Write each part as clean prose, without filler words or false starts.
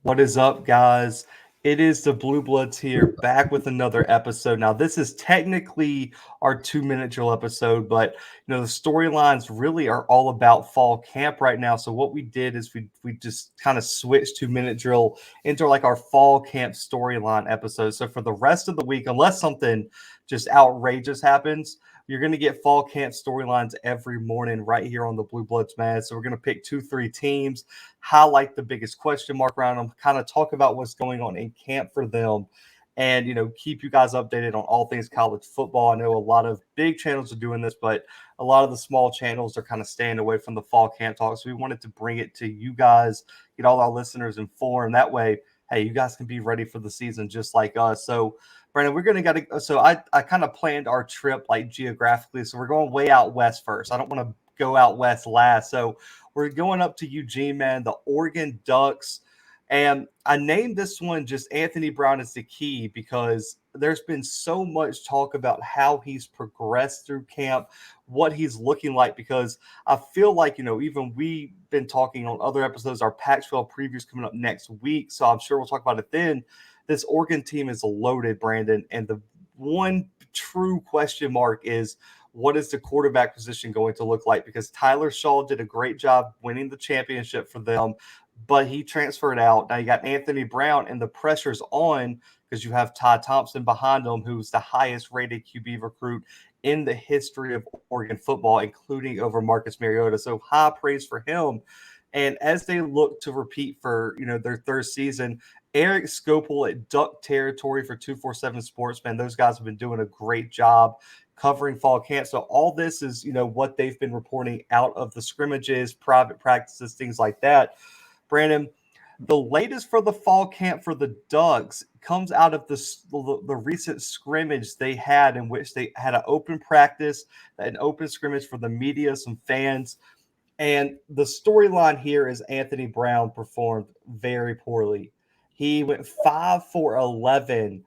What is up, guys? It is the Bluebloods here, back with another episode. Now, this is technically our 2 minute drill episode, but the storylines really are all about fall camp right now. So what we did is we just kind of switched 2 minute drill into like our fall camp storyline episode. So for the rest of the week, unless something just outrageous happens, you're going to get fall camp storylines every morning right here on the Blue Bloods, man. So we're going to pick 2, 3 teams, highlight the biggest question mark around them, kind of talk about what's going on in camp for them, and keep you guys updated on all things college football. I know a lot of big channels are doing this, but a lot of the small channels are kind of staying away from the fall camp talk. So we wanted to bring it to you guys, get all our listeners informed. That way, hey, you guys can be ready for the season just like us. So Brandon, we're gonna so I kind of planned our trip like geographically. So we're going way out west first. I don't want to go out west last. So we're going up to Eugene, man, the Oregon Ducks. And I named this one just Anthony Brown is the key because there's been so much talk about how he's progressed through camp, what he's looking like, because I feel like, even we've been talking on other episodes, our Pac-12 previews coming up next week. So I'm sure we'll talk about it then. This Oregon team is loaded, Brandon. And the one true question mark is, what is the quarterback position going to look like? Because Tyler Shaw did a great job winning the championship for them, but he transferred out. Now you got Anthony Brown, and the pressure's on because you have Ty Thompson behind him, who's the highest rated QB recruit in the history of Oregon football, including over Marcus Mariota. So high praise for him. And as they look to repeat for their third season, Eric Scopel at Duck Territory for 247 Sportsman, those guys have been doing a great job covering fall camp. So all this is, what they've been reporting out of the scrimmages, private practices, things like that. Brandon, the latest for the fall camp for the Ducks comes out of the recent scrimmage they had, in which they had an open practice, an open scrimmage for the media, some fans. And the storyline here is Anthony Brown performed very poorly. He went 5 for 11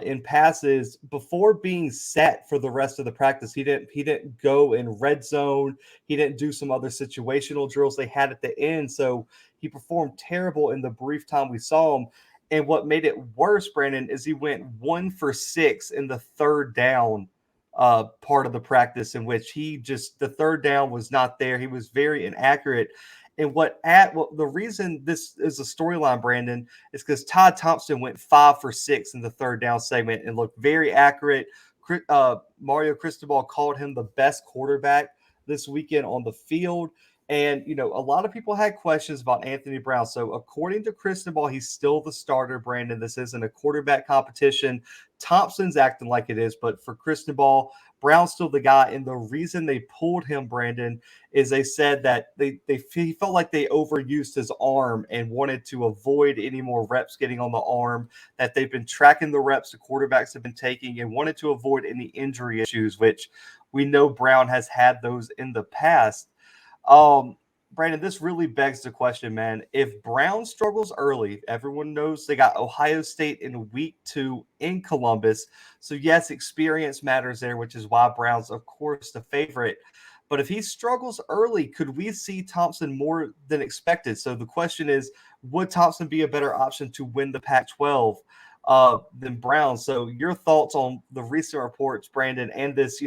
in passes before being set for the rest of the practice. He didn't go in red zone. He didn't do some other situational drills they had at the end. So he performed terrible in the brief time we saw him. And what made it worse, Brandon, is he went 1 for 6 in the third down part of the practice, in which the third down was not there. He was very inaccurate. And the reason this is a storyline, Brandon, is because Ty Thompson went 5 for 6 in the third down segment and looked very accurate. Mario Cristobal called him the best quarterback this weekend on the field. And, a lot of people had questions about Anthony Brown. So according to Cristobal, he's still the starter, Brandon. This isn't a quarterback competition. Thompson's acting like it is, but for Cristobal, Brown's still the guy. And the reason they pulled him, Brandon, is they said that he felt like they overused his arm and wanted to avoid any more reps getting on the arm, that they've been tracking the reps the quarterbacks have been taking and wanted to avoid any injury issues, which we know Brown has had those in the past. Brandon, this really begs the question, man. If Brown struggles early, everyone knows they got Ohio State in week 2 in Columbus. So, yes, experience matters there, which is why Brown's, of course, the favorite. But if he struggles early, could we see Thompson more than expected? So the question is, would Thompson be a better option to win the Pac-12 than Brown? So your thoughts on the recent reports, Brandon, and this,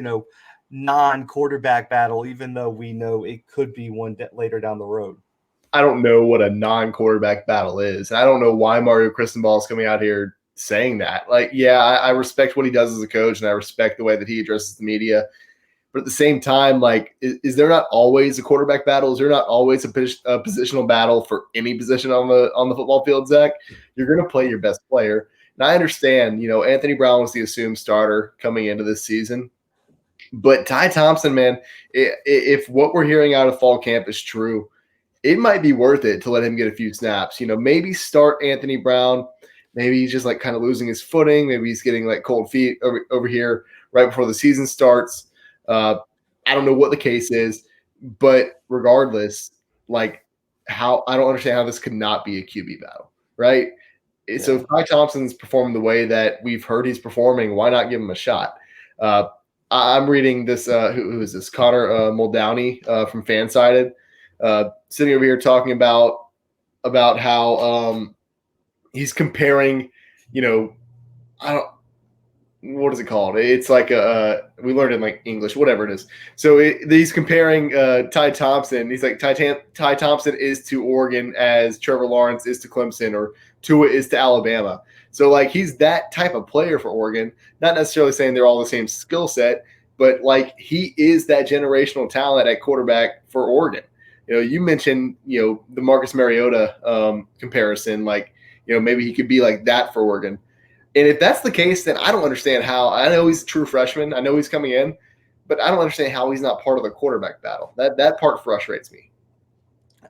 non-quarterback battle, even though we know it could be one later down the road? I don't know what a non-quarterback battle is. I don't know why Mario Cristobal is coming out here saying that. Like, yeah, I respect what he does as a coach, and I respect the way that he addresses the media. But at the same time, like, is there not always a quarterback battle? Is there not always a positional battle for any position on the football field, Zach? You're going to play your best player. And I understand, Anthony Brown was the assumed starter coming into this season. But Ty Thompson, man, if what we're hearing out of fall camp is true, it might be worth it to let him get a few snaps. Maybe start Anthony Brown. Maybe he's just like kind of losing his footing. Maybe he's getting like cold feet over here right before the season starts. I don't know what the case is, but regardless, like I don't understand how this could not be a QB battle, right? Yeah. So if Ty Thompson's performing the way that we've heard he's performing, why not give him a shot? I'm reading this. Who is this? Connor Muldowney from Fansided, sitting over here talking about how he's comparing, I don't. What is it called? It's like we learned in like English, whatever it is. So he's comparing Ty Thompson. He's like Ty Thompson is to Oregon as Trevor Lawrence is to Clemson, or Tua is to Alabama. So like he's that type of player for Oregon. Not necessarily saying they're all the same skill set, but like he is that generational talent at quarterback for Oregon. You mentioned the Marcus Mariota comparison. Like maybe he could be like that for Oregon. And if that's the case, then I don't understand how. I know he's a true freshman. I know he's coming in, but I don't understand how he's not part of the quarterback battle. That part frustrates me.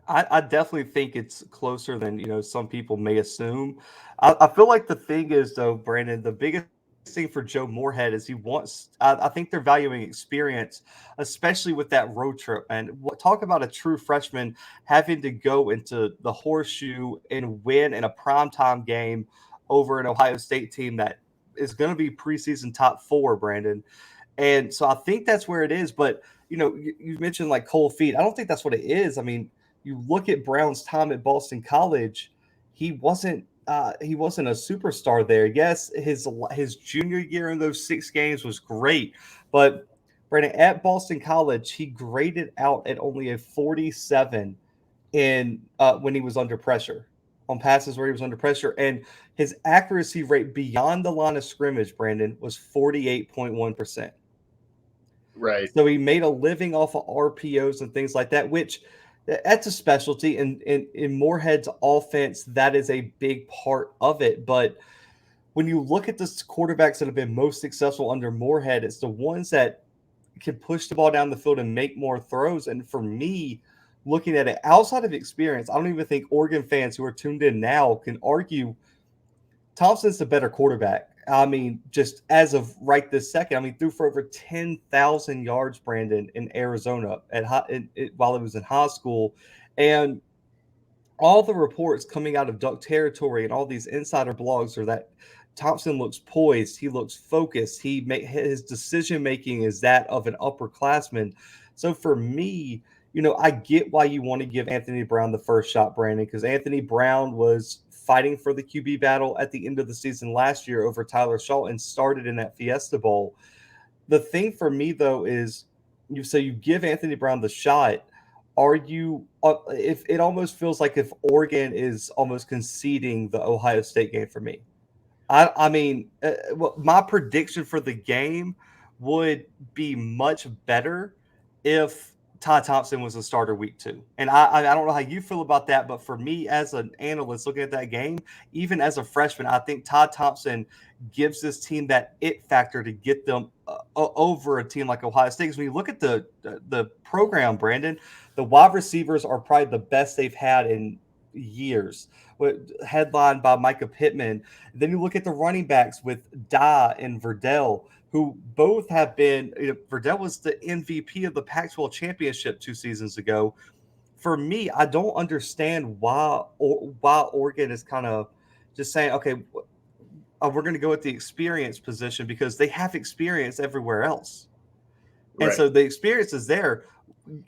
I definitely think it's closer than some people may assume. I feel like the thing is though, Brandon, the biggest thing for Joe Moorhead is he wants. I think they're valuing experience, especially with that road trip. And talk about a true freshman having to go into the horseshoe and win in a primetime game over an Ohio State team that is going to be preseason top 4, Brandon. And so I think that's where it is. But, you mentioned like cold feet. I don't think that's what it is. I mean, you look at Brown's time at Boston College, he wasn't a superstar there. Yes, his junior year in those 6 games was great. But, Brandon, at Boston College, he graded out at only a 47 when he was under pressure. On passes where he was under pressure. And his accuracy rate beyond the line of scrimmage, Brandon, was 48.1%. Right. So he made a living off of RPOs and things like that, which that's a specialty. And in Moorhead's offense, that is a big part of it. But when you look at the quarterbacks that have been most successful under Moorhead, it's the ones that can push the ball down the field and make more throws. And for me, looking at it outside of experience, I don't even think Oregon fans who are tuned in now can argue Thompson's the better quarterback. I mean, just as of right this second, I mean, threw for over 10,000 yards, Brandon, in Arizona while he was in high school. And all the reports coming out of Duck Territory and all these insider blogs are that Thompson looks poised. He looks focused. His decision-making is that of an upperclassman. So for me, I get why you want to give Anthony Brown the first shot, Brandon, because Anthony Brown was fighting for the QB battle at the end of the season last year over Tyler Shaw and started in that Fiesta Bowl. The thing for me, though, is you give Anthony Brown the shot. Are you if it almost feels like if Oregon is almost conceding the Ohio State game for me. I mean, my prediction for the game would be much better if Ty Thompson was a starter week 2. And I don't know how you feel about that, but for me as an analyst looking at that game, even as a freshman, I think Ty Thompson gives this team that it factor to get them over a team like Ohio State. Because when you look at the program, Brandon, the wide receivers are probably the best they've had in years, headlined by Micah Pittman. Then you look at the running backs with Dye and Verdell, who both have been. Verdell was the MVP of the Pac-12 championship 2 seasons ago. For me, I don't understand why Oregon is kind of just saying, okay, we're going to go with the experience position because they have experience everywhere else. And so the experience is there.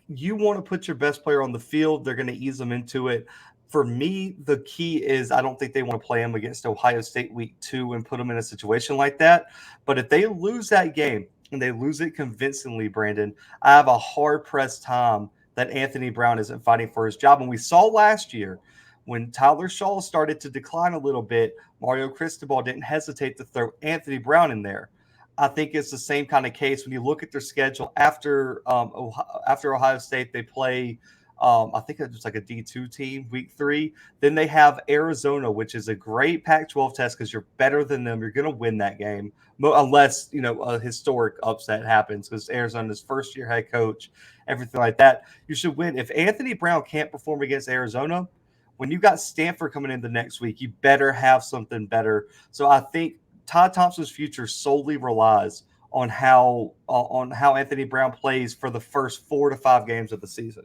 You want to put your best player on the field. They're going to ease them into it. For me, the key is I don't think they want to play them against Ohio State week 2 and put them in a situation like that. But if they lose that game and they lose it convincingly, Brandon, I have a hard-pressed time that Anthony Brown isn't fighting for his job. And we saw last year when Tyler Shaw started to decline a little bit, Mario Cristobal didn't hesitate to throw Anthony Brown in there. I think it's the same kind of case when you look at their schedule after Ohio State. They play, I think it's like a D2 team week 3. Then they have Arizona, which is a great Pac-12 test because you're better than them. You're going to win that game unless a historic upset happens because Arizona's first year head coach, everything like that. You should win. If Anthony Brown can't perform against Arizona, when you got Stanford coming in the next week, you better have something better. So I think Ty Thompson's future solely relies on how Anthony Brown plays for the first 4 to 5 games of the season.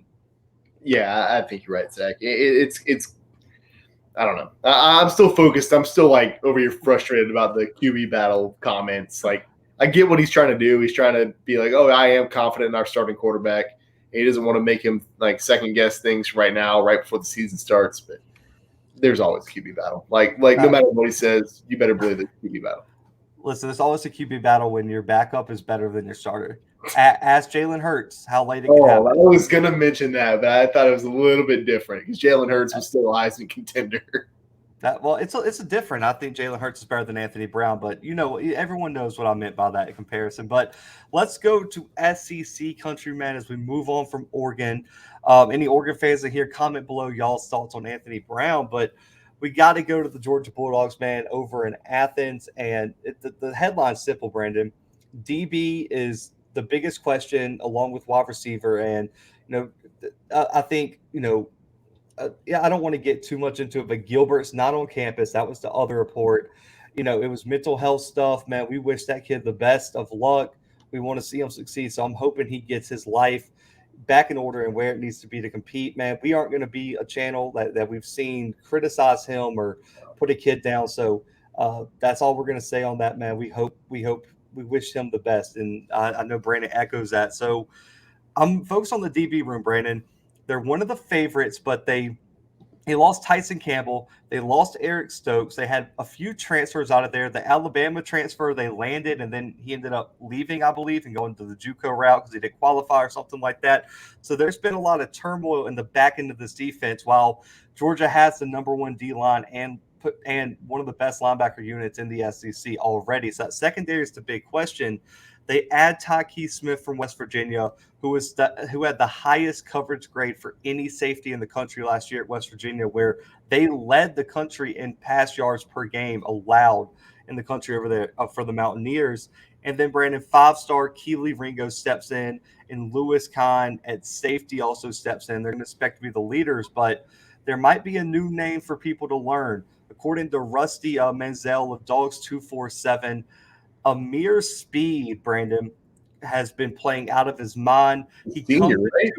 Yeah, I think you're right, Zach. It's I don't know. I'm still focused. I'm still like over here frustrated about the QB battle comments. Like I get what he's trying to do. He's trying to be like, oh, I am confident in our starting quarterback. And he doesn't want to make him like second guess things right now, right before the season starts. But there's always a QB battle. Like no matter what he says, you better believe there's a QB battle. Listen, there's always a QB battle when your backup is better than your starter. Ask Jalen Hurts how late it can happen. I was going to mention that, but I thought it was a little bit different because Jalen Hurts was still a Heisman contender. It's a different. I think Jalen Hurts is better than Anthony Brown, but everyone knows what I meant by that comparison. But let's go to SEC country, man, as we move on from Oregon. Any Oregon fans that here, comment below y'all's thoughts on Anthony Brown, but we got to go to the Georgia Bulldogs, man, over in Athens. And the headline's simple, Brandon. DB is the biggest question along with wide receiver. And, I think, I don't want to get too much into it, but Gilbert's not on campus. That was the other report. It was mental health stuff, man. We wish that kid the best of luck. We want to see him succeed. So I'm hoping he gets his life back in order and where it needs to be to compete, man. We aren't going to be a channel that we've seen criticize him or put a kid down. So that's all we're going to say on that, man. We wish him the best. And I know Brandon echoes that. So I'm focused on the DB room, Brandon. They're one of the favorites, but they lost Tyson Campbell. They lost Eric Stokes. They had a few transfers out of there. The Alabama transfer, they landed, and then he ended up leaving, I believe, and going to the JUCO route because he didn't qualify or something like that. So there's been a lot of turmoil in the back end of this defense, while Georgia has the number one D-line and one of the best linebacker units in the SEC already. So that secondary is the big question. They add Ty Smith from West Virginia, who had the highest coverage grade for any safety in the country last year at West Virginia, where they led the country in pass yards per game allowed in the country over there for the Mountaineers. And then Brandon, 5-star Kelee Ringo steps in, and Lewis Kahn at safety also steps in. They're going to expect to be the leaders, but there might be a new name for people to learn. According to Rusty Menzel of Dogs 247, Amir Speed, Brandon, has been playing out of his mind. Senior, right?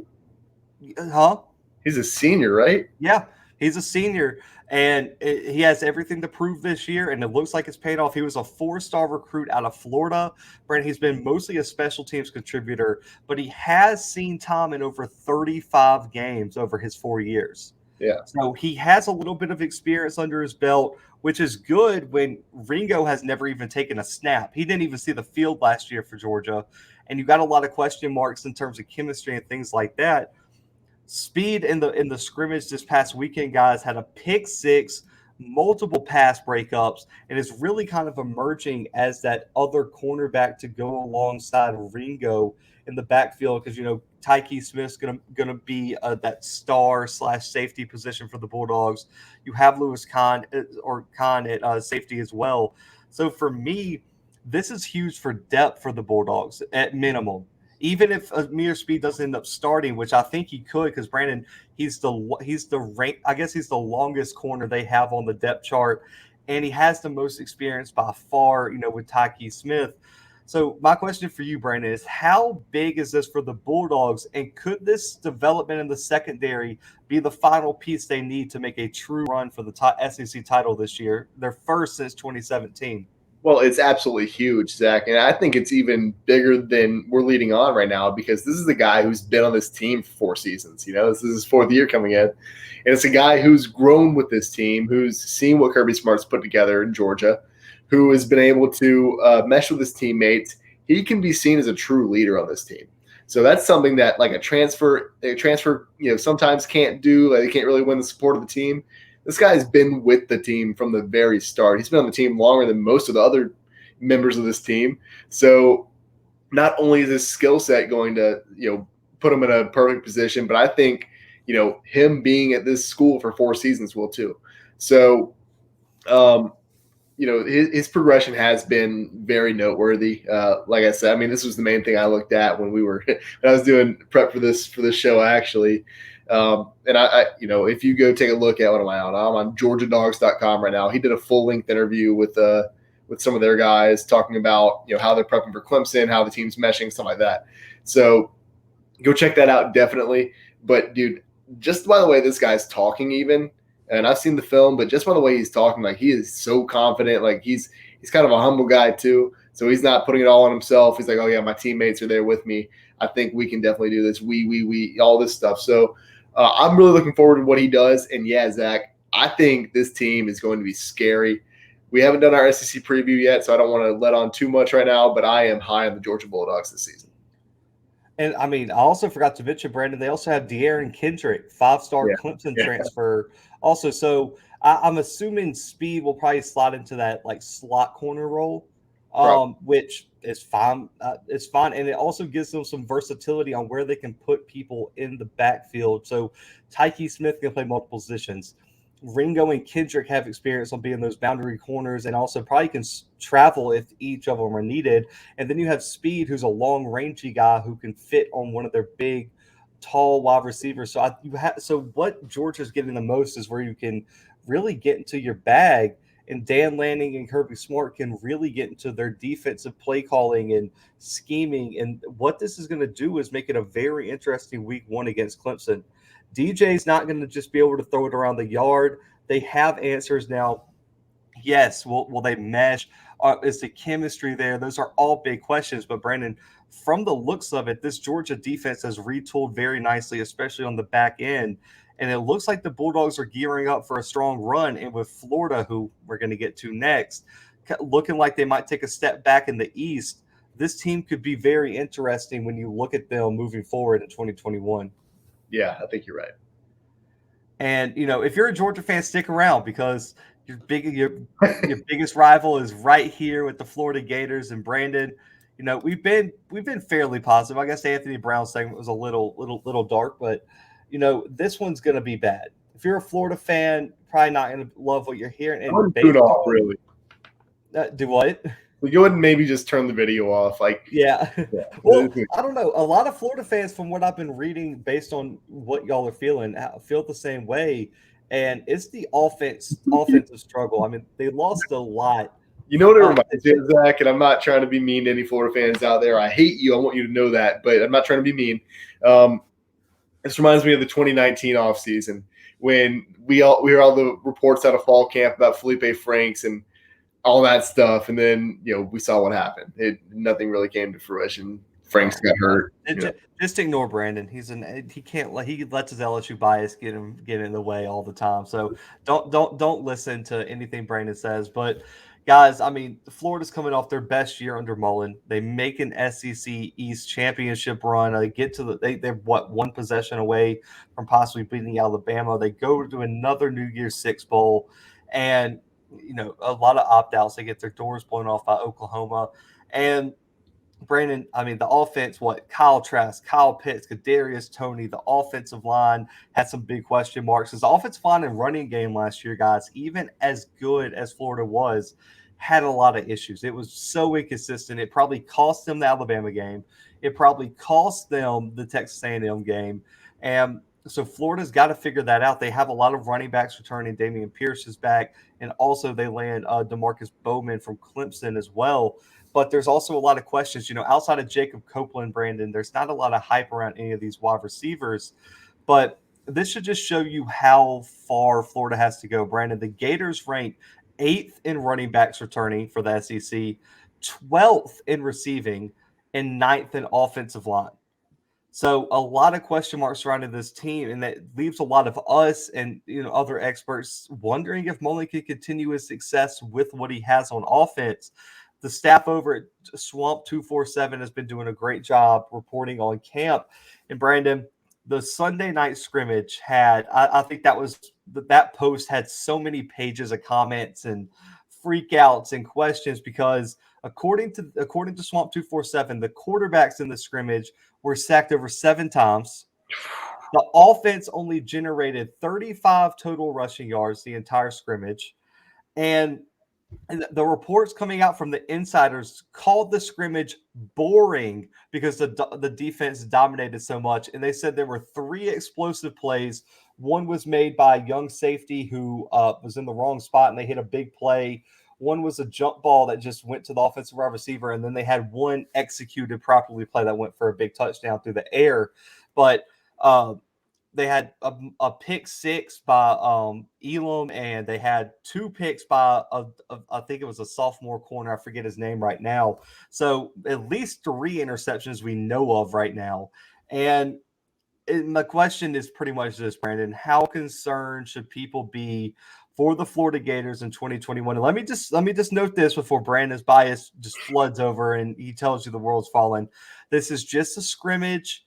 Huh? He's a senior, right? Yeah, he's a senior, and he has everything to prove this year, and it looks like it's paid off. He was a 4-star recruit out of Florida. Brandon, he's been mostly a special teams contributor, but he has seen time in over 35 games over his 4 years. Yeah. So he has a little bit of experience under his belt, which is good when Ringo has never even taken a snap. He didn't even see the field last year for Georgia. And you got a lot of question marks in terms of chemistry and things like that. Speed in the scrimmage this past weekend, guys, had a pick 6, multiple pass breakups, and is really kind of emerging as that other cornerback to go alongside Ringo in the backfield, because Ty Smith's gonna be that star/safety position for the Bulldogs. You have Lewis Kahn at safety as well. So for me, this is huge for depth for the Bulldogs at minimum. Even if Amir Speed doesn't end up starting, which I think he could, because Brandon, he's the rank. I guess he's the longest corner they have on the depth chart, and he has the most experience by far. With Ty Smith. So my question for you, Brandon, is how big is this for the Bulldogs, and could this development in the secondary be the final piece they need to make a true run for the SEC title this year, their first since 2017? Well, it's absolutely huge, Zach, and I think it's even bigger than we're leading on right now, because this is the guy who's been on this team for 4 seasons. This is his 4th year coming in, and it's a guy who's grown with this team, who's seen what Kirby Smart's put together in Georgia, who has been able to mesh with his teammates. He can be seen as a true leader on this team. So that's something that like a transfer, sometimes can't do. Like, they can't really win the support of the team. This guy's been with the team from the very start. He's been on the team longer than most of the other members of this team. So not only is his skill set going to, put him in a perfect position, but I think, him being at this school for 4 seasons will too. So, his progression has been very noteworthy. Like I said, this was the main thing I looked at when I was doing prep for this show, actually. And I if you go take a look at what I'm on GeorgiaDogs.com right now. He did a full-length interview with some of their guys talking about, how they're prepping for Clemson, how the team's meshing, stuff like that. So go check that out, definitely. But dude, just by the way this guy's talking, even, and I've seen the film, but just by the way he's talking, like, he is so confident. Like, he's kind of a humble guy too. So he's not putting it all on himself. He's like, oh yeah, my teammates are there with me. I think we can definitely do this. We all this stuff. So I'm really looking forward to what he does. And yeah, Zach, I think this team is going to be scary. We haven't done our SEC preview yet, so I don't want to let on too much right now, but I am high on the Georgia Bulldogs this season. And I mean, I also forgot to mention, Brandon, they also have Deion Kendrick, 5-star Clemson transfer. Also, so I'm assuming speed will probably slide into that like slot corner role, which is fine. It's fine, and it also gives them some versatility on where they can put people in the backfield. So Tyke Smith can play multiple positions. Ringo and Kendrick have experience on being those boundary corners, and also probably can travel if each of them are needed. And then you have Speed, who's a long, rangy guy who can fit on one of their big, tall wide receivers. So so what Georgia's getting the most is where you can really get into your bag, and Dan Lanning and Kirby Smart can really get into their defensive play calling and scheming. And what this is going to do is make it a very interesting week one against Clemson. DJ's not going to just be able to throw it around the yard. They have answers now. Yes, will they mesh? Is the chemistry there? Those are all big questions. But Brandon, from the looks of it, this Georgia defense has retooled very nicely, especially on the back end. And it looks like the Bulldogs are gearing up for a strong run. And with Florida, who we're going to get to next, looking like they might take a step back in the East, this team could be very interesting when you look at them moving forward in 2021. Yeah, I think you're right. And if you're a Georgia fan, stick around because your biggest rival is right here with the Florida Gators. And Brandon, we've been fairly positive. I guess Anthony Brown's segment was a little dark, but this one's going to be bad. If you're a Florida fan, probably not going to love what you're hearing. And really. Do what? We go ahead and maybe just turn the video off. Yeah. Well, I don't know. A lot of Florida fans, from what I've been reading, based on what y'all are feeling, feel the same way. And it's the offensive struggle. I mean, they lost a lot. You know what it reminds me of, Zach? And I'm not trying to be mean to any Florida fans out there. I hate you. I want you to know that, but I'm not trying to be mean. This reminds me of the 2019 offseason when we hear all the reports out of fall camp about Felipe Franks and all that stuff, and then we saw what happened. Nothing really came to fruition. Franks got hurt. Just ignore Brandon. He lets his LSU bias get in the way all the time. So don't listen to anything Brandon says. But guys, I mean, Florida's coming off their best year under Mullen. They make an SEC East championship run. They get to they're one possession away from possibly beating Alabama. They go to another New Year's Six bowl, and a lot of opt-outs. They get their doors blown off by Oklahoma. And Brandon, I mean, the offense, Kyle Trask, Kyle Pitts, Kadarius Toney, the offensive line had some big question marks. His offensive line and running game last year, guys, even as good as Florida was, had a lot of issues. It was so inconsistent. It probably cost them the Alabama game. It probably cost them the Texas A&M game. And so Florida's got to figure that out. They have a lot of running backs returning. Dameon Pierce is back. And also they land DeMarcus Bowman from Clemson as well. But there's also a lot of questions. Outside of Jacob Copeland, Brandon, there's not a lot of hype around any of these wide receivers. But this should just show you how far Florida has to go. Brandon, the Gators rank 8th in running backs returning for the SEC, 12th in receiving, and 9th in offensive line. So a lot of question marks surrounding this team, and that leaves a lot of us and other experts wondering if Mullen can continue his success with what he has on offense. The staff over at Swamp 247 has been doing a great job reporting on camp. And Brandon, the Sunday night scrimmage had, I think that post had so many pages of comments and freakouts and questions because according to Swamp 247, the quarterbacks in the scrimmage were sacked over 7 times. The offense only generated 35 total rushing yards the entire scrimmage. And the reports coming out from the insiders called the scrimmage boring because the defense dominated so much. And they said there were 3 explosive plays. One was made by a young safety who was in the wrong spot and they hit a big play. One was a jump ball that just went to the offensive wide receiver. And then they had one executed properly play that went for a big touchdown through the air. But they had a pick 6 by Elam, and they had 2 picks by I think it was a sophomore corner. I forget his name right now. So at least 3 interceptions we know of right now. And my question is pretty much this, Brandon. How concerned should people be for the Florida Gators in 2021? And let me just note this before Brandon's bias just floods over and he tells you the world's fallen. This is just a scrimmage.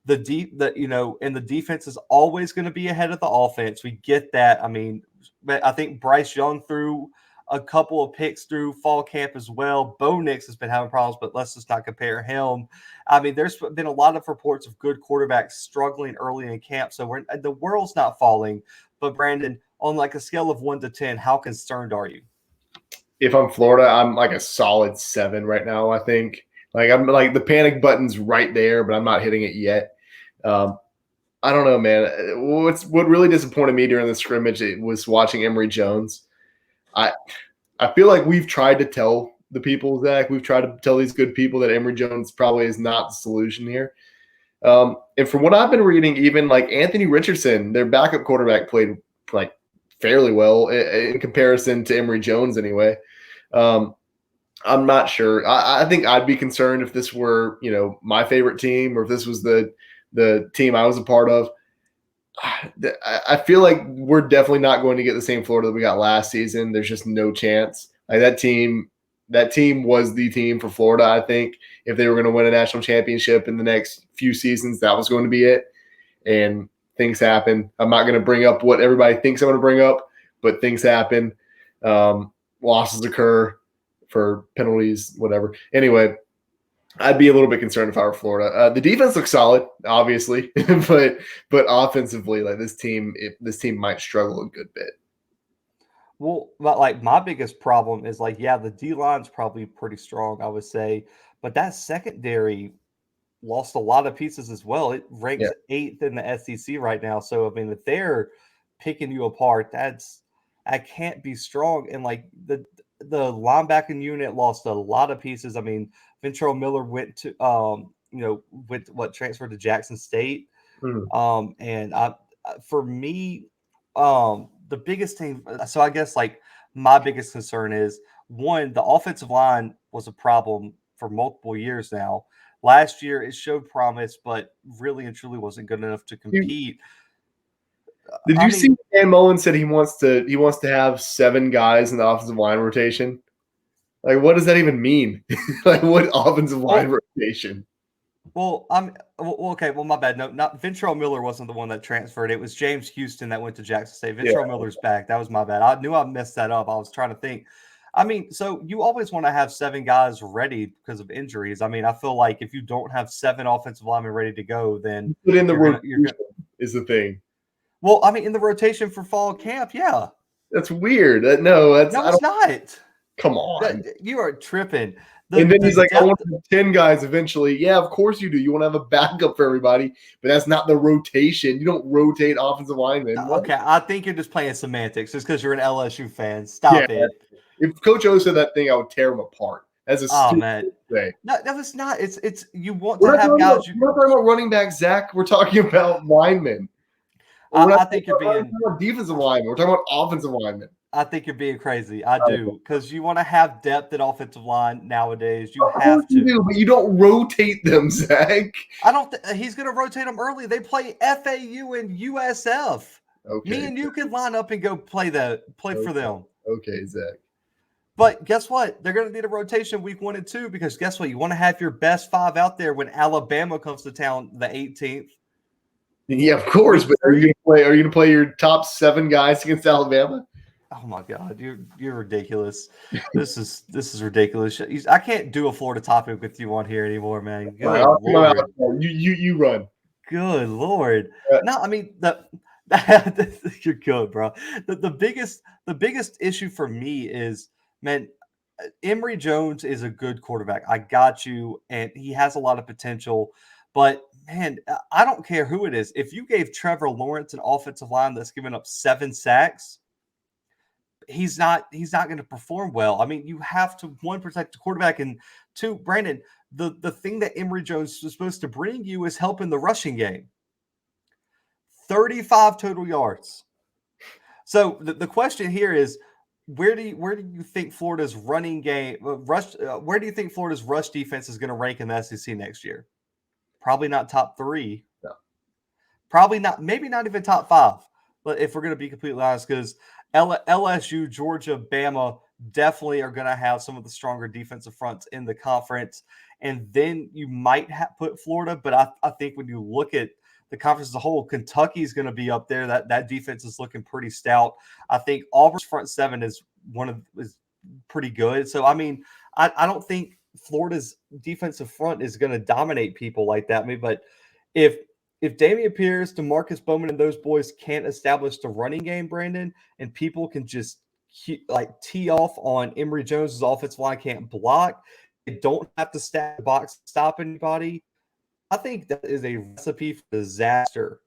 And the defense is always going to be ahead of the offense. We get that. I mean, but I think Bryce Young threw a couple of picks through fall camp as well. Bo Nix has been having problems, but let's just not compare him. I mean, there's been a lot of reports of good quarterbacks struggling early in camp, so the world's not falling. But Brandon, on like a scale of 1 to 10, how concerned are you? If I'm Florida, I'm like a solid 7 right now. I think I'm like the panic button's right there, but I'm not hitting it yet. I don't know, man. What really disappointed me during the scrimmage was watching Emory Jones. I feel like we've tried to tell the people, Zach, we've tried to tell these good people that Emory Jones probably is not the solution here. And from what I've been reading, even like Anthony Richardson, their backup quarterback, played like fairly well in comparison to Emory Jones anyway. I'm not sure. I think I'd be concerned if this were, my favorite team or if this was the team I was a part of. I feel like we're definitely not going to get the same Florida that we got last season. There's just no chance. Like that team was the team for Florida. I think if they were going to win a national championship in the next few seasons, that was going to be it. And things happen. I'm not going to bring up what everybody thinks I'm going to bring up, but things happen. Losses occur for penalties, whatever. Anyway, I'd be a little bit concerned if I were Florida. The defense looks solid, obviously, but offensively, like this team might struggle a good bit. Well, like my biggest problem is the D line's probably pretty strong, I would say, but that secondary lost a lot of pieces as well. It ranks 8th in the SEC right now. So I mean, if they're picking you apart, that can't be strong. And like the linebacking unit lost a lot of pieces. I mean, Ventrell Miller went to transferred to Jackson State. And for me, the biggest thing, so I guess like my biggest concern is, one, the offensive line was a problem for multiple years now. Last year it showed promise, but really and truly wasn't good enough to compete. Did you see Dan Mullen said he wants to have 7 guys in the offensive line rotation? Like, what does that even mean? Like, what offensive line rotation? Well, okay. Well, my bad. No, not Ventrell Miller wasn't the one that transferred. It was James Houston that went to Jackson State. Ventrell Miller's back. That was my bad. I knew I messed that up. I was trying to think. I mean, so you always want to have 7 guys ready because of injuries. I mean, I feel like if you don't have 7 offensive linemen ready to go, then put in the rotation is the thing. Well, I mean, in the rotation for fall camp, yeah. That's weird. No, it's not. Come on. You are tripping. And then he's like, I want to have 10 guys eventually. Yeah, of course you do. You want to have a backup for everybody, but that's not the rotation. You don't rotate offensive linemen. Okay, I think you're just playing semantics just because you're an LSU fan. Stop it. If Coach O said that thing, I would tear him apart. As a stupid thing. No, it's not. It's you want to have guys. We're not talking about running back, Zach. We're talking about linemen. I think you're being defensive linemen. We're talking about offensive linemen. I think you're being crazy. I do, because you want to have depth at offensive line nowadays. You have to. You do, but you don't rotate them, Zach. I don't. He's going to rotate them early. They play FAU and USF. Okay. Me and you can line up and go play for them. Okay, Zach. But guess what? They're going to need a rotation week 1 and 2 because guess what? You want to have your best 5 out there when Alabama comes to town the 18th. Yeah, of course. But are you going to play your top 7 guys against Alabama? Oh my God, you're ridiculous. This is ridiculous. I can't do a Florida topic with you on here anymore, man. Good Lord. You run. Good Lord. No, I mean you're good, bro. The biggest issue for me is, man, Emory Jones is a good quarterback. I got you, and he has a lot of potential. But man, I don't care who it is. If you gave Trevor Lawrence an offensive line that's given up 7 sacks, he's not going to perform well. I mean, you have to, 1, protect the quarterback, and 2, Brandon, the thing that Emory Jones is supposed to bring you is help in the rushing game. 35 total yards. So the question here is, where do you think Florida's running game where do you think Florida's rush defense is going to rank in the SEC next year? Probably not top 3. No. Probably not, maybe not even top 5. But if we're going to be completely honest, because LSU, Georgia, Bama definitely are going to have some of the stronger defensive fronts in the conference. And then you might put Florida, but I think when you look at the conference as a whole, Kentucky is going to be up there. That defense is looking pretty stout. I think Auburn's front seven is pretty good. So I mean, I don't think Florida's defensive front is going to dominate people like that. I mean, but if Dameon Pierce, DeMarcus Bowman, and those boys can't establish the running game, Brandon, and people can just tee off on Emory Jones's offensive line, can't block, they don't have to stack the box to stop anybody. I think that is a recipe for disaster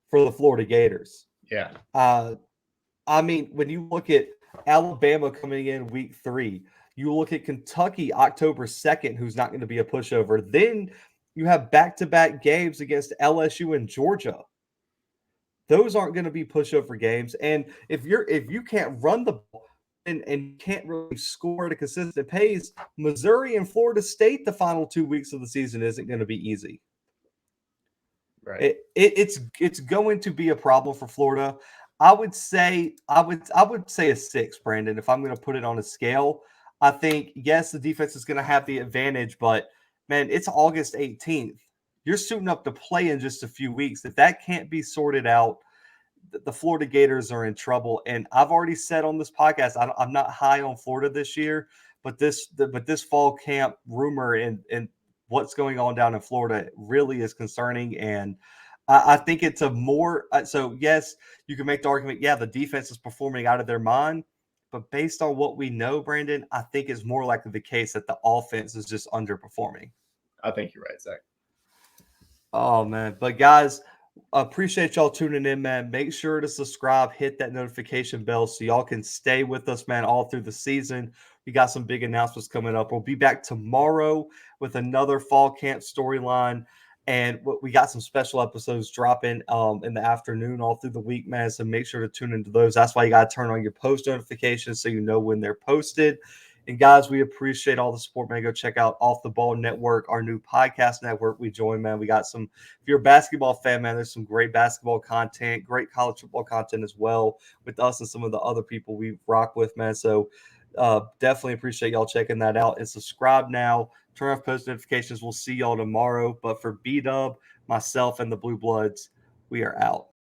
for the Florida Gators. Yeah. I mean, when you look at Alabama coming in week 3, you look at Kentucky October 2nd, who's not going to be a pushover. Then you have back-to-back games against LSU and Georgia. Those aren't going to be pushover games. And if you can't run the ball and can't really score at a consistent pace, Missouri and Florida State the final 2 weeks of the season isn't going to be easy. Right. It's going to be a problem for Florida. I would say a 6, Brandon, if I'm going to put it on a scale. I think, yes, the defense is going to have the advantage, but man, it's August 18th. You're suiting up to play in just a few weeks. If that can't be sorted out, the Florida Gators are in trouble. And I've already said on this podcast, I'm not high on Florida this year, but this fall camp rumor and what's going on down in Florida really is concerning. And I think it's a more so yes, you can make the argument, yeah, the defense is performing out of their mind. But based on what we know, Brandon, I think it's more likely the case that the offense is just underperforming. I think you're right, Zach. Oh, man. But, guys, appreciate y'all tuning in, man. Make sure to subscribe, hit that notification bell so y'all can stay with us, man, all through the season. We got some big announcements coming up. We'll be back tomorrow with another fall camp storyline. And we got some special episodes dropping in the afternoon all through the week, man. So make sure to tune into those. That's why you got to turn on your post notifications so you know when they're posted. And guys, we appreciate all the support, man. Go check out Off the Ball Network, our new podcast network we joined, man. We got some, if you're a basketball fan, man, there's some great basketball content, great college football content as well with us and some of the other people we rock with, man. So definitely appreciate y'all checking that out and subscribe now. Turn off post notifications. We'll see y'all tomorrow. But for B-Dub, myself, and the Blue Bloods, we are out.